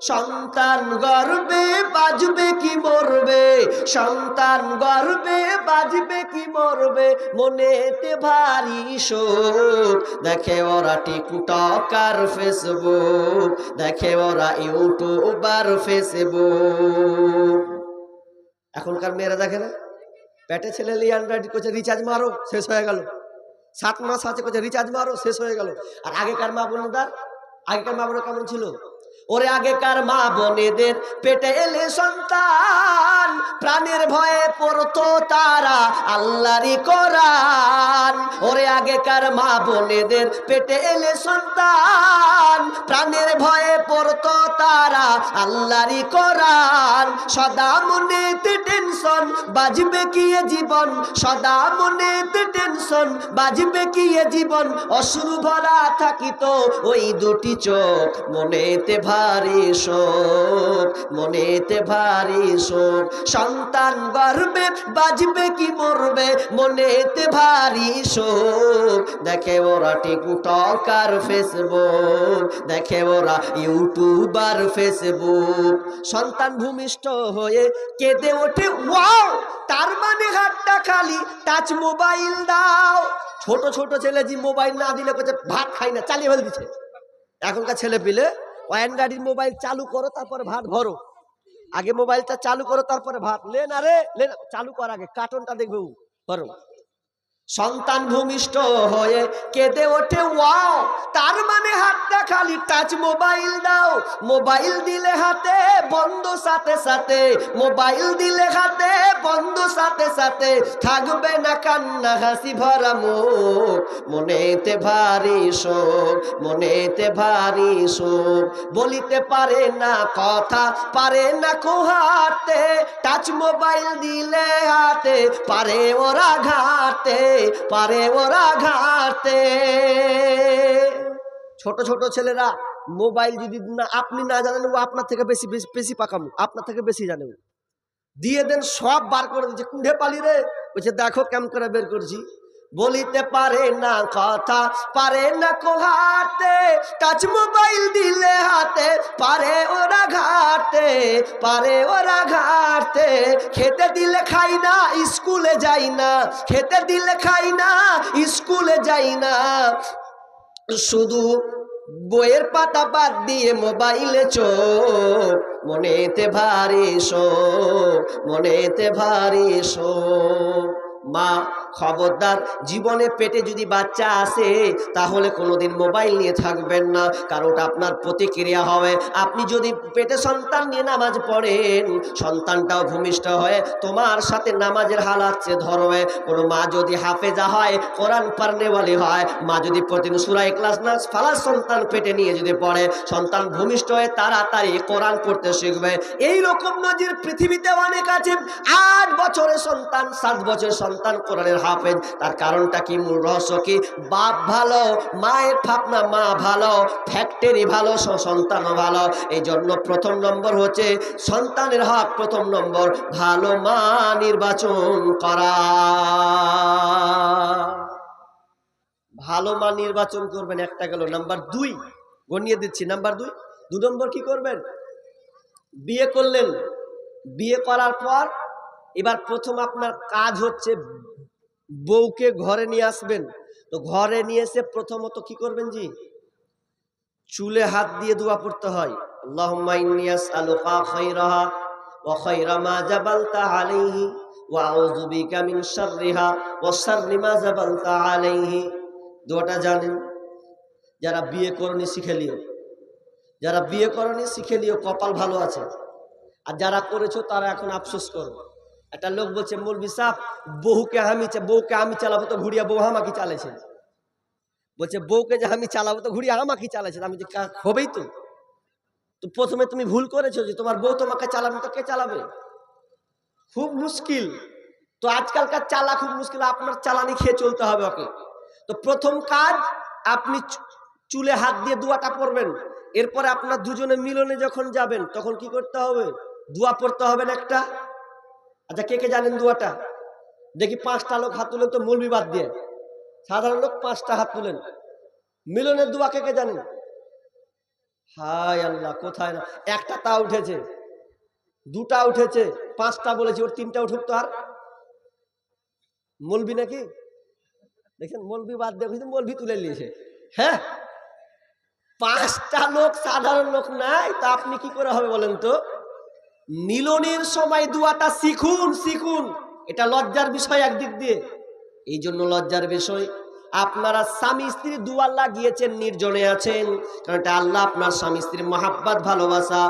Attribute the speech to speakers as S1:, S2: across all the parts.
S1: সন্তান গর্বে বাজবে কি মরবে, সন্তান গর্বে বাজবে কি মরবে, মনেতে ভারী শোক। দেখে ওরা টিকটক আর ফেসবুক, দেখে ওরা ইউটিউব আর ফেসবুক। এখনকার মেয়েরা দেখে না, পেটে ছেলে লিয়ান্ডার করছে রিচার্জ মারো, শেষ হয়ে গেল। 7 মাস আছে করছে রিচার্জ মারো, শেষ হয়ে গেল। আর আগেকার মা বোনেরা, আগেকার মা বোনেরা কেমন ছিল? ওরে আগেকার মা বোনেদের পেটে এলে সন্তান, প্রাণের ভয়ে পড়তো তারা আল্লাহরই কোরআন। ওরে আগেকার মা বোনেদের পেটে এলে সন্তান, প্রাণের ভয়ে পড়তো তারা আল্লাহরই কোরআন। সদা মনেতে টেনশন, বাজবে কি এ জীবন, সদা মনেতে টেনশন, বাজবে কি এ জীবন। অশ্রু ভরা থাকিত ওই দুটি চোখ, মনেতে ভারী শোক, মনেতে ভারী শোক। সন্তান গর্বে বাজবে কি মরবে, মনেতে ভারী শোক। দেখে ওরা টিকটক আর ফেসবুক, দেখে ওরা ইউটিউব আর ফেসবুক। সন্তান ভূমিষ্ঠ হয়ে কেঁদে ওঠে ওয়াও, তার মানে হাতটা খালি, টাচ মোবাইল দাও। ছোট ছোট ছেলে যে মোবাইল না দিলে ভাত খাই না, চালিয়ে ফেল দিচ্ছে। এখনকার ছেলে পিলে ওয়ান গাড়ির মোবাইল চালু করো তারপরে ভাত ভরো, আগে মোবাইলটা চালু করো তারপরে ভাত। লে না রে, লে না, চালু কর আগে, কার্টুনটা দেখবে ভরো। সন্তান ভূমিষ্ঠ হয়ে কেঁদে ওঠে ওয়াও, তার মানে হাতটা খালি, টাচ মোবাইল দাও। মোবাইল দিলে হাতে বন্ধ সাথে সাথে, মোবাইল দিলে হাতে বন্ধ সাথে সাথে, থাকবে না কান্না হাসি ভরা মুখ, মনেতে ভারী শোক, মনেতে ভারী শোক। বলিতে পারে না কথা, পারে না কোহাতে, টাচ মোবাইল দিলে হাতে পারে ওরা ঘাটতে, পারে ওরা ঘাটতে। ছোট ছোট ছেলেরা মোবাইল যদি না আপনি না জানেন, ও আপনার থেকে বেশি বেশি বেশি পাকামো, আপনার থেকে বেশি জানে। দিয়ে দেন, সব বার করে দিচ্ছে। কুঁড়ে পালি রে, বলছে দেখো কেমন করে বের করছি। বলিতে পারে না কথা, পারে না কোহাতে, টাচ মোবাইল দিলে হাতে পারে ওরা ঘাটতে, পারে ওরা ঘাটতে। খেতে দিলে খাই না, স্কুলে যাই না, খেতে দিলে খাই না, স্কুলে যাই না, শুধু বইয়ের পাতা বাদ দিয়ে মোবাইলে চোখ, মনেতে ভারী শোক, মনেতে ভারী শোক। মা খবরদার, জীবনে পেটে যদি বাচ্চা আসে তাহলে কোনোদিন মোবাইল নিয়ে থাকবেন না, কারণ ওটা আপনার প্রতিক্রিয়া হবে। আপনি যদি পেটে সন্তান নিয়ে নামাজ পড়েন, সন্তানটাও ভূমিষ্ঠ হয়ে তোমার সাথে নামাজের হালাচ্ছে ধরবে। কোনো মা যদি হাফেজা হয়, কোরআন পারনেওয়ালি হয়, মা যদি প্রতিদিন সূরা ইখলাস নাস ফালাস সন্তান পেটে নিয়ে যদি পড়ে, সন্তান ভূমিষ্ঠ হয়ে তাড়াতাড়ি কোরআন পড়তে শিখবে। এই রকম নজির পৃথিবীতে অনেক আছে। 8 বছরের সন্তান, 7 বছরের সন্তান কোরআনের হাফেজ। তার কারণটা কি, মূল রহস্য কি? বাপ ভালো, মায়ের ভাবনা, মা ভালো, ফ্যাক্টরি ভালো, সন্তানও ভালো। এই জন্য প্রথম নম্বর হচ্ছে সন্তানের হক, প্রথম নম্বর ভালো মা নির্বাচন করা। ভালো মা নির্বাচন করবেন, একটা গেল। নাম্বার 2 গনিয়ে দিচ্ছি, নাম্বার 2 নম্বর কি করবেন? বিয়ে করলেন, বিয়ে করার পর এবার প্রথম আপনার কাজ হচ্ছে বউকে ঘরে নিয়ে আসবেন। তো ঘরে নিয়ে এসে প্রথমত কি করবেন জি? চুলে হাত দিয়ে দোয়া পড়তে হয়। আল্লাহুম্মা ইন্নী আসআলুকা খায়রাহা ওয়া খায়রা মা জাবালতা আলাইহি ওয়া আউযু বিকা মিন শাররিহা ওয়া শাররি মা জাবালতা আলাইহি। দোয়াটা জানেন? যারা বিয়ে করনি শিখে লিও, যারা বিয়ে করনি শিখে লিও, কপাল ভালো আছে। আর যারা করেছো তারা এখন আফসোস করো। একটা লোক বলছে, মৌলভী সাহেব বউকে আমি চালাবো তো ঘুরিয়া বউ আমাকে চালাইছে। বলছে বউকে যে আমি চালাবো তো ঘুরিয়া আমাকে চালাইছে। আমি যে হবেই তো। তো প্রথমে তুমি ভুল করেছো যে তোমার বউ তোমাকে চালাবে, তো কে চালাবে? খুব মুশকিল। তো আজকালকার চালা খুব মুশকিল, আপনার চালানি খেয়ে চলতে হবে ওকে। তো প্রথম কাজ, আপনি চুলে হাত দিয়ে দোয়াটা পড়বেন। এরপরে আপনার দুজনে মিলনে যখন যাবেন তখন কি করতে হবে? দোয়া পড়তে হবে না একটা। আচ্ছা, কে কে জানেন দোয়াটা? দেখি 5টা লোক হাত তুলেন তো, মৌলবি বাদ দিয়ে। সাধারণ লোক 5টা হাত তুলেন। মিলনের দোয়া কে কে জানেন? হায় আল্লাহ, কোথায় না একটা তা উঠেছে, দুটা উঠেছে, পাঁচটা বলেছি, ওর তিনটা উঠুক তো। আর মলবি নাকি দেখেন, মলবি বাদ দিয়ে কিন্তু মলবি তুলে নিয়েছে। হ্যাঁ, পাঁচটা লোক সাধারণ লোক নাই, তা আপনি কি করে হবে বলেন তো? মিলনের সময় দুয়াটা শিখুন, শিখুন। এটা লজ্জার বিষয় একদিক দিয়ে, এই জন্য লজ্জার বিষয়। আপনারা স্বামী স্ত্রী দুয়া লাগিয়েছেন, নির্জনে আছেন, কারণ এটা আল্লাহ আপনার স্বামী স্ত্রীর মহাব্বত, ভালোবাসা,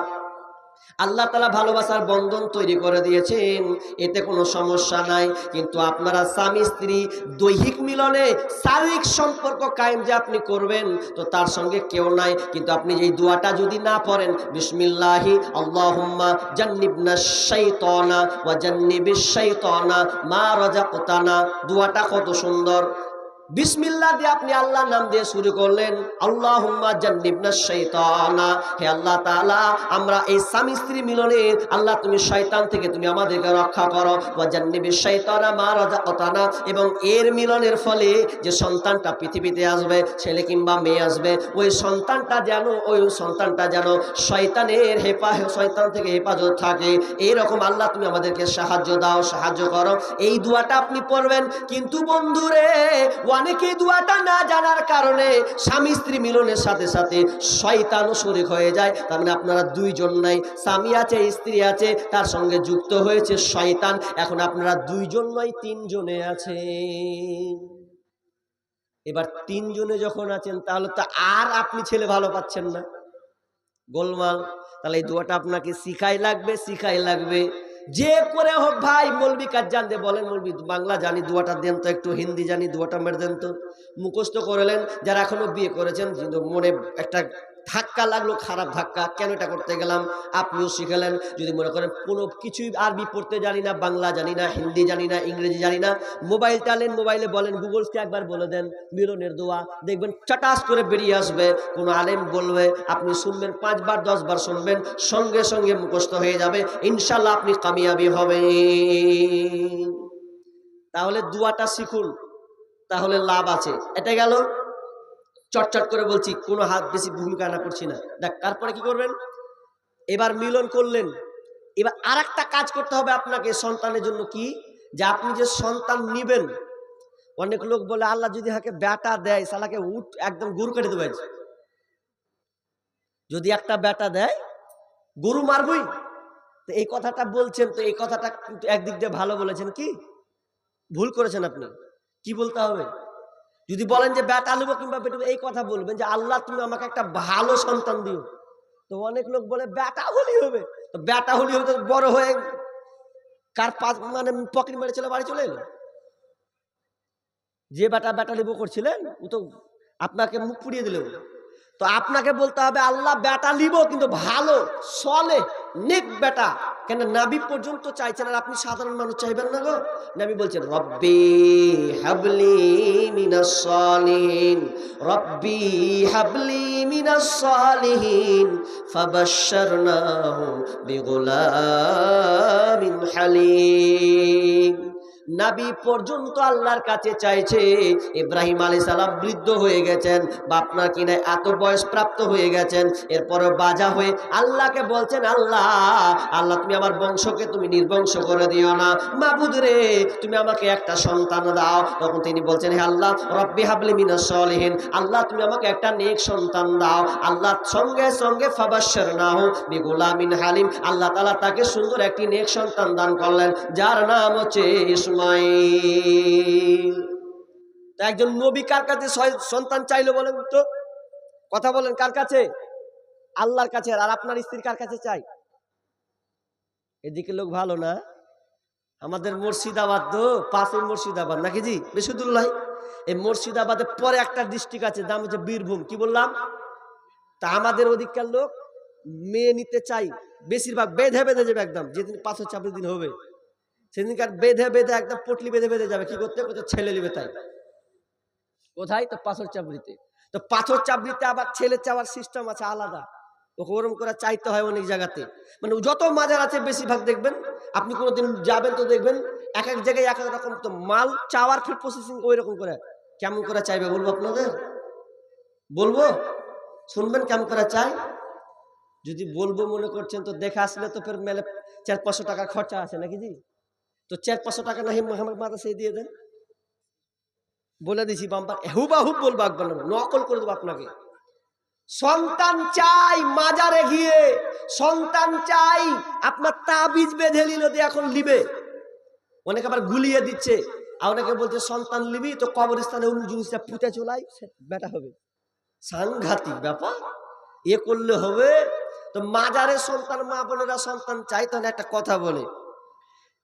S1: আল্লাহ তাআলা ভালোবাসার বন্ধন তৈরি করে দিয়েছেন, এতে কোনো সমস্যা নাই। কিন্তু আপনারা স্বামী স্ত্রী দৈহিক মিলনে শারীরিক সম্পর্ক কায়েম যে আপনি করবেন, তো তার সঙ্গে কেউ নাই। কিন্তু আপনি যেই দোয়াটা যদি না পড়েন, বিসমিল্লাহি আল্লাহুম্মা জান্নিবনাশ শাইতানা ওয়া জান্নিবিশ শাইতানা মা রাযাকতানা, দোয়াটা কত সুন্দর। বিসমিল্লাহ দিয়ে আপনি আল্লাহর নাম দিয়ে শুরু করলেন, আল্লাহুম্মা জান্নিবনাশ শাইতানা, হে আল্লাহ তাআলা আমরা এই স্বামী স্ত্রী মিলনে আল্লাহ তুমি শয়তান থেকে তুমি আমাদেরকে রক্ষা করো, ওয়া জান্নিবিশ শাইতানা মা রাযাকতানা, এবং এর মিলনের ফলে যে সন্তানটা পৃথিবীতে আসবে, ছেলে কিংবা মেয়ে আসবে, ওই সন্তানটা যেন শয়তানের শয়তান থেকে হেফাজত থাকে, এরকম আল্লাহ তুমি আমাদেরকে সাহায্য দাও, সাহায্য করো। এই দোয়াটা আপনি পড়বেন। কিন্তু বন্ধুরে, অনেকেই দোয়াটা না জানার কারণে স্বামী স্ত্রী মিলনের সাথে সাথে শয়তানও শরীক হয়ে যায়। তার মানে আপনারা দুইজন নাই, স্বামী আছে, স্ত্রী আছে, তার সঙ্গে যুক্ত হয়েছে শয়তান। এখন আপনারা দুইজন নয়, তিনজনে আছেন। এবার তিনজনে যখন আছেন, তাহলে তো আর আপনি ছেলে ভালো পাচ্ছেন না, গোলমাল। তাহলে এই দোয়াটা আপনাকে শিখাই লাগবে, যে করে হোক ভাই। মৌলবি কাজ জানতে বলেন, মৌলবি বাংলা জানি, দোয়াটা দেন তো, একটু হিন্দি জানি, দোয়াটা মেরে দেন তো। মুখস্থ করলেন, যারা এখনো বিয়ে করেছেন, কিন্তু মনে একটা ধাক্কা লাগলো, খারাপ ধাক্কা, কেন এটা করতে গেলাম, আপনিও শিখালেন। যদি মনে করেন কোনো কিছুই আরবি পড়তে জানি না, বাংলা জানি না, হিন্দি জানি না, ইংরেজি জানি না, মোবাইল চালেন, মোবাইলে বলেন গুগলসকে একবার বলে দেন মিলনের দোয়া, দেখবেন চটাস করে বেরিয়ে আসবে। কোনো আলেম বলবে, আপনি শুনবেন, 5 বার 10 বার শুনবেন, সঙ্গে সঙ্গে মুখস্থ হয়ে যাবে, ইনশাল্লাহ আপনি কামিয়াবি হবেন। তাহলে দোয়াটা শিখুন, তাহলে লাভ আছে। এটা গেল, চটচট করে বলছি, কোনো হাত বেশি ভূমিকা না করছি না। দেখ, তারপরে কি করবেন? এবার মিলন করলেন, এবার আর একটা কাজ করতে হবে আপনাকে সন্তানের জন্য। কি? যে আপনি যে সন্তান নিবেন, অনেক লোক বলে আল্লাহ যদি হাকে বেটা দেয়, সালাকে উঠ একদম গরু কেটে দেবে। যদি একটা বেটা দেয়, গরু মারবই। তো এই কথাটা বলছেন, তো এই কথাটা কিন্তু একদিক দিয়ে ভালো বলেছেন, কি ভুল করেছেন আপনি? কি বলতে হবে? যদি বলেন যে বেটা নেবো কিংবা বেটা, এই কথা বলবেন যে আল্লাহ তুমি আমাকে একটা ভালো সন্তান দিও। তো অনেক লোক বলে বেটা হলেই হবে, তো বেটা হলেই হবে, তো বড় হয়ে কার মানে পকেট মেরে চলে বাড়ি চলে এলো। যে বেটা নেবো করছিলেন, ও তো আপনাকে মুখ পুড়িয়ে দিল। তো আপনাকে বলতে হবে আল্লাহ বেটা নিব, কিন্তু ভালো সলে নেক বেটা। কেন নবী পর্যন্ত চাইছেন, আর আপনি সাধারণ মানুষ চাইবেন না গো? নবী বলছেন, রব্বি হাবলি মিনাস সালিহিন, রব্বি হাবলি মিনাস সালিহিন, ফাবাশশারনাহু বিগুলামিন হালিম। নবী পর্যন্ত আল্লাহর কাছে চাইছে। ইব্রাহিম আলাইহিস সালাম বৃদ্ধ হয়ে গেছেন, বাপ মা কিনা এত বয়স প্রাপ্ত হয়ে গেছেন, এরপরে বাজা হয়ে আল্লাহকে বলছেন, আল্লাহ তুমি আমার বংশকে তুমি নির্বংশ করে দিও না, মাবুদ রে তুমি আমাকে একটা সন্তান দাও। তখন তিনি বলছেন, হে আল্লাহ, রব্বি হাবলি মিনাস সালিহিন, আল্লাহ তুমি আমাকে একটা নেক সন্তান দাও। আল্লাহ সঙ্গে সঙ্গে ফাবাশশারনাহু বিগুলামিন হালিম, আল্লাহ তাআলা তাকে সুন্দর একটি নেক সন্তান দান করলেন, যার নাম হচ্ছে ইসমাঈল। একজন নবী কার কাছে সন্তান চাইলো বলেন তো? কথা বলেন, কার কাছে? আল্লাহর কাছে। আর আপনার স্ত্রী কার কাছে চাই? এদিকে লোক ভালো না, আমাদের মুর্শিদাবাদ তো পাশে, মুর্শিদাবাদ নাকি জি বেসুদুল্লাহ। এই মুর্শিদাবাদের পরে একটা ডিস্ট্রিক্ট আছে, নাম হচ্ছে বীরভূম। কি বললাম? তা আমাদের ওদিককার লোক মেয়ে নিতে চাই, বেশিরভাগ বেঁধে বেঁধে যাবে একদম, যেদিন 5-4 দিন হবে সেদিনকার বেঁধে বেঁধে একদম পটলি বেঁধে বেঁধে যাবে। কি করতে? ছেলে নেবে। তাই কোথায়? তো পাথর চাবড়িতে। তো পাথর চাবড়িতে আবার ছেলে চাওয়ার সিস্টেম আছে আলাদা, ওকে ওরম করে চাইতে হয় অনেক জায়গাতে। মানে যত মাজার আছে বেশিরভাগ দেখবেন, আপনি কোনোদিন যাবেন তো দেখবেন এক এক জায়গায় এক এক রকম তো মাল চাওয়ার ফির প্রসেসিং ওই রকম করে। কেমন করে চাইবে বলবো আপনাদের? বলবো, শুনবেন কেমন করে চাই? যদি বলবো মনে করছেন তো দেখে আসলে তো ফের মেলে 400-500 টাকা খরচা আছে নাকি জি? তো 400-500 টাকা নাহি আমার মাদ্রাসায় দিয়ে দেন, বলে দিছি বাম্পার হুবাহুব বলবো, একবার নকল করে দেবো আপনাকে। সন্তান চাই মাজারে গিয়ে, সন্তান চাই আপনার তাবিজ বেঁধে নিল দিয়ে এখন লিবে, অনেকে আবার গুলিয়ে দিচ্ছে, আর অনেকে বলছে সন্তান লিবি তো কবরস্থানে অন্য জিনিসটা পুঁতে চলাই বেটা হবে। সাংঘাতিক ব্যাপার, এ করলে হবে? তো মাজারে সন্তান, মা বোনেরা সন্তান চাই, তাহলে একটা কথা বলে,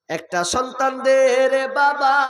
S1: একটা সন্তান দে রে বাবা।